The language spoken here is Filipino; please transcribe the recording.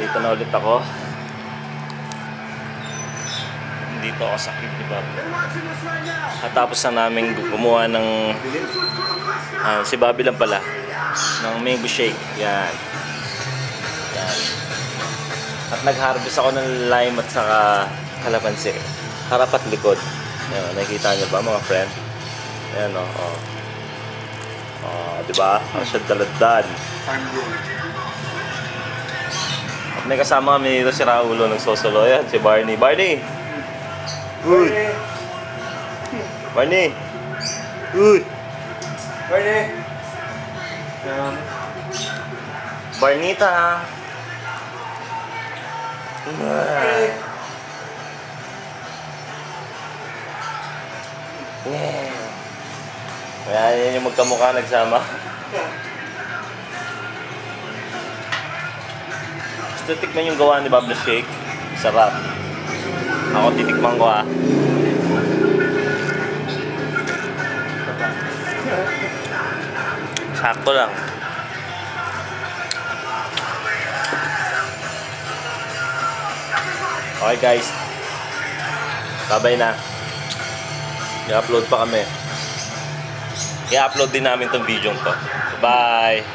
Dito na ulit ako. Dito ako sa Kid ni Bob. At tapos na namin gumawa ng si Bobby lang pala ng mango shake. Yan. Yan. At nag-harvest ako ng lime at saka kalamansi. Harap at likod. Yan, nakikita niyo ba mga friend? Yan o. Diba? Ang siya daladad. At may kasama kami dito si Raulo nagsosolo. Yan, si Barney. Barney! Uy! Barney! Uy! Barney! Barnita! Kaya yan yung magkamukha nagsama. Gusto tikman yung gawa ni Bob na shake. Sarap. Ako titikman ko ha. Sakto lang. Okay guys. Sabay na. I-upload pa kami. I-upload din namin tong video to. Bye!